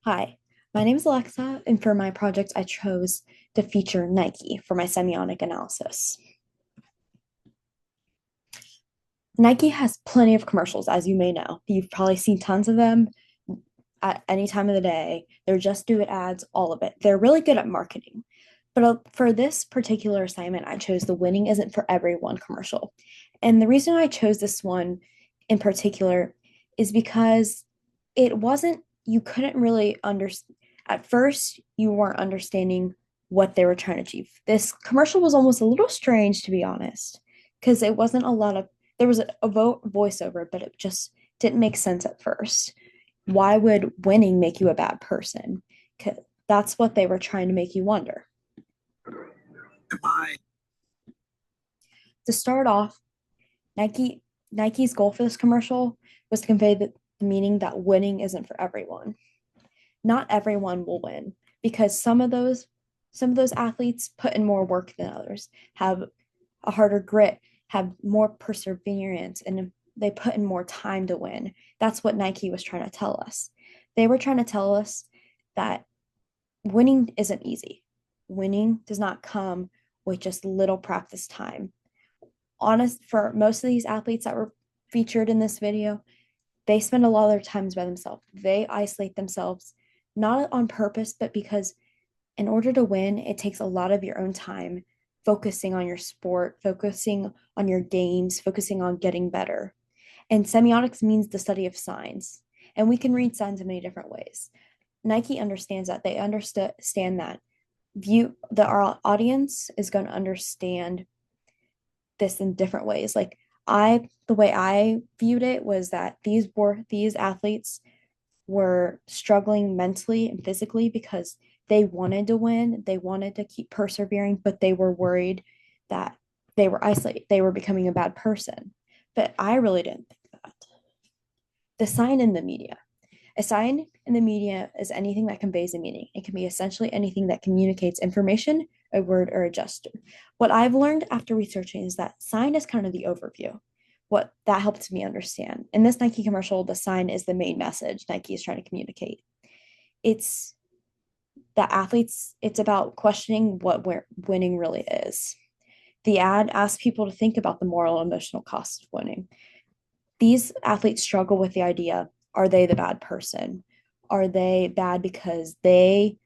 Hi, my name is Alexa, and for my project, I chose to feature Nike for my semiotic analysis. Nike has plenty of commercials, as you may know. You've probably seen tons of them at any time of the day. They're just do it ads, all of it. They're really good at marketing. But for this particular assignment, I chose the winning isn't for everyone commercial. And the reason I chose this one in particular is because it wasn't, you couldn't really understand, at first, you weren't understanding what they were trying to achieve. This commercial was almost a little strange, to be honest, because it wasn't a lot of, there was a voiceover, but it just didn't make sense at first. Why would winning make you a bad person? 'Cause that's what they were trying to make you wonder. To start off, Nike's goal for this commercial was to convey the meaning that winning isn't for everyone. Not everyone will win because some of those athletes put in more work than others, have a harder grit, have more perseverance, and they put in more time to win. That's what Nike was trying to tell us. They were trying to tell us that winning isn't easy. Winning does not come with just little practice time. Honest, for most of these athletes that were featured in this video, they spend a lot of their times by themselves. They isolate themselves, not on purpose, but because in order to win, it takes a lot of your own time focusing on your sport, focusing on your games, focusing on getting better. And semiotics means the study of signs. And we can read signs in many different ways. Nike understands that. They understand that our audience is going to understand this in different ways. Like the way I viewed it was that these athletes were struggling mentally and physically because they wanted to win, they wanted to keep persevering, but they were worried that they were isolated, they were becoming a bad person. But I really didn't think that. The sign in the media. A sign in the media is anything that conveys a meaning. It can be essentially anything that communicates information, a word, or a gesture. What I've learned after researching is that sign is kind of the overview. What that helped me understand. In this Nike commercial, the sign is the main message Nike is trying to communicate. It's it's about questioning what winning really is. The ad asks people to think about the moral and emotional cost of winning. These athletes struggle with the idea, are they the bad person? Are they bad because they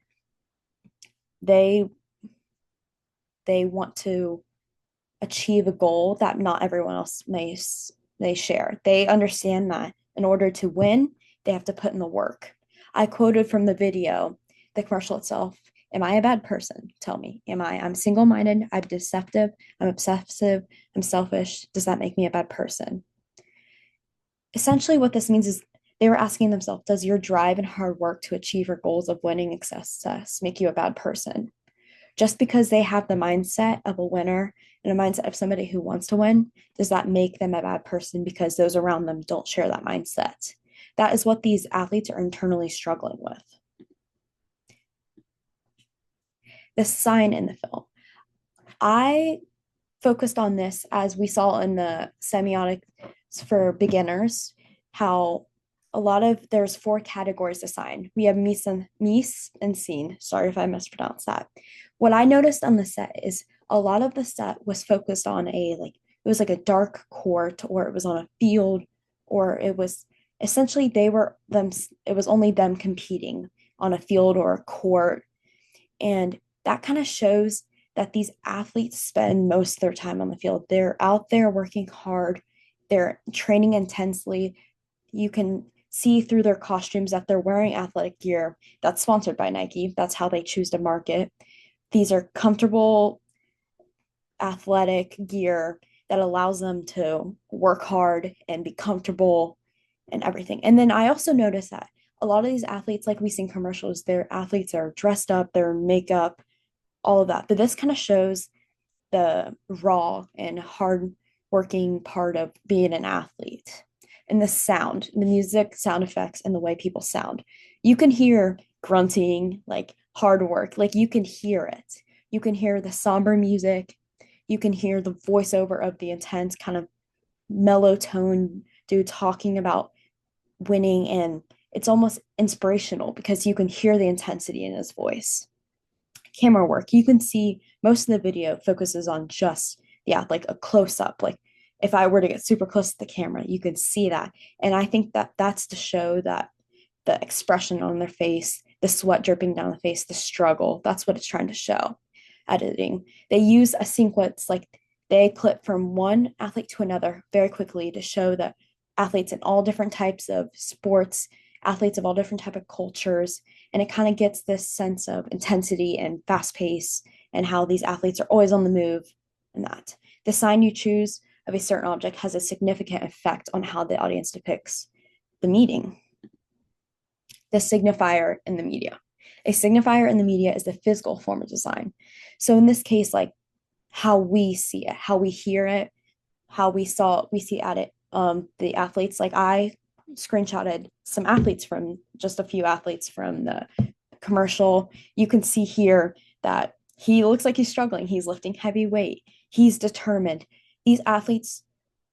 they want to achieve a goal that not everyone else may share? They understand that in order to win, they have to put in the work. I quoted from the video, the commercial itself. Am I a bad person? Tell me. I'm single-minded, I'm deceptive, I'm obsessive, I'm selfish. Does that make me a bad person? Essentially, what this means is they were asking themselves, does your drive and hard work to achieve your goals of winning and success make you a bad person? Just because they have the mindset of a winner and a mindset of somebody who wants to win, does that make them a bad person because those around them don't share that mindset? That is what these athletes are internally struggling with. The sign in the film. I focused on this as we saw in the semiotics for beginners, how there's four categories to sign. We have mise and scene. Sorry if I mispronounced that. What I noticed on the set is a lot of the set was focused on it was like a dark court, or it was on a field, or it was essentially it was only them competing on a field or a court. And that kind of shows that these athletes spend most of their time on the field. They're out there working hard, they're training intensely. You can see through their costumes that they're wearing athletic gear that's sponsored by Nike. That's how they choose to market. These are comfortable athletic gear that allows them to work hard and be comfortable and everything. And then I also noticed that a lot of these athletes, like we see in commercials, their athletes are dressed up, their makeup, all of that. But this kind of shows the raw and hard working part of being an athlete. And the sound, the music, sound effects, and the way people sound. You can hear grunting, like hard work, like you can hear it. You can hear the somber music. You can hear the voiceover of the intense kind of mellow tone dude talking about winning and It's almost inspirational because you can hear the intensity in his voice. Camera work, you can see most of the video focuses on just, yeah, like a close up. Like if I were to get super close to the camera, you can see that. And I think that that's to show that the expression on their face, the sweat dripping down the face, the struggle, that's what it's trying to show. Editing, they use a sequence, like they clip from one athlete to another very quickly to show that athletes in all different types of sports, athletes of all different type of cultures, and it kind of gets this sense of intensity and fast pace and how these athletes are always on the move. And that the sign you choose of a certain object has a significant effect on how the audience depicts the meeting. The signifier in the media, a signifier in the media is the physical form of design. So in this case, like how we see it, how we hear it, how we see at it, the athletes, like I screenshotted some athletes, from just a few athletes from the commercial. You can see here that he looks like he's struggling. He's lifting heavy weight. He's determined. These athletes,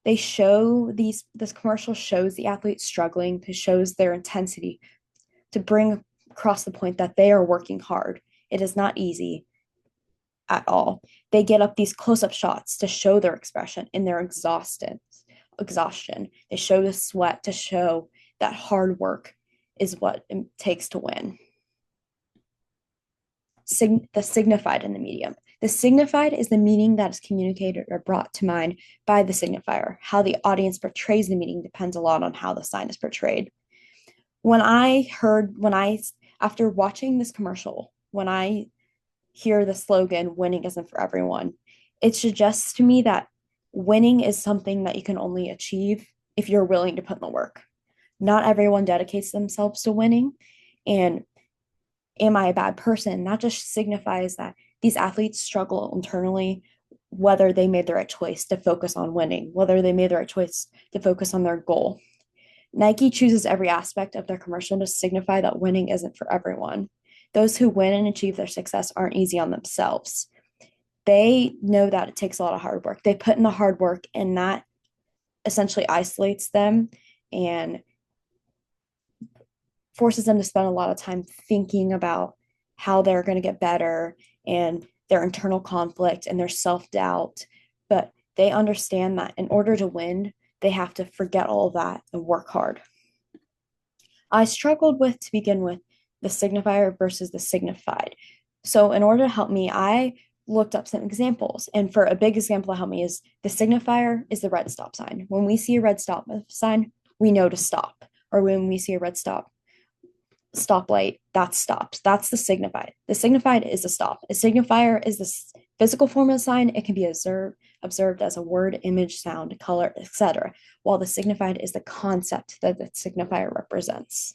they show this commercial shows the athletes struggling, it shows their intensity to bring across the point that they are working hard. It is not easy at all. They get up these close-up shots to show their expression in their exhaustion. They show the sweat to show that hard work is what it takes to win. The signified in the medium. The signified is the meaning that is communicated or brought to mind by the signifier. How the audience portrays the meaning depends a lot on how the sign is portrayed. After watching this commercial, when I hear the slogan, winning isn't for everyone, it suggests to me that winning is something that you can only achieve if you're willing to put in the work. Not everyone dedicates themselves to winning. And am I a bad person? That just signifies that these athletes struggle internally, whether they made the right choice to focus on winning, whether they made the right choice to focus on their goal. Nike chooses every aspect of their commercial to signify that winning isn't for everyone. Those who win and achieve their success aren't easy on themselves. They know that it takes a lot of hard work. They put in the hard work, and that essentially isolates them and forces them to spend a lot of time thinking about how they're going to get better and their internal conflict and their self-doubt. But they understand that in order to win, they have to forget all of that and work hard. I struggled with, to begin with, the signifier versus the signified. So in order to help me, I looked up some examples. And for a big example to help me is the signifier is the red stop sign. When we see a red stop sign, we know to stop. Or when we see a red stoplight, that stops. That's the signified. The signified is a stop. A signifier is the physical form of the sign. It can be observed as a word, image, sound, color, etc., while the signified is the concept that the signifier represents.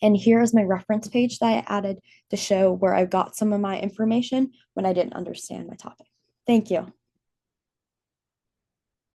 And here is my reference page that I added to show where I got some of my information when I didn't understand my topic. Thank you.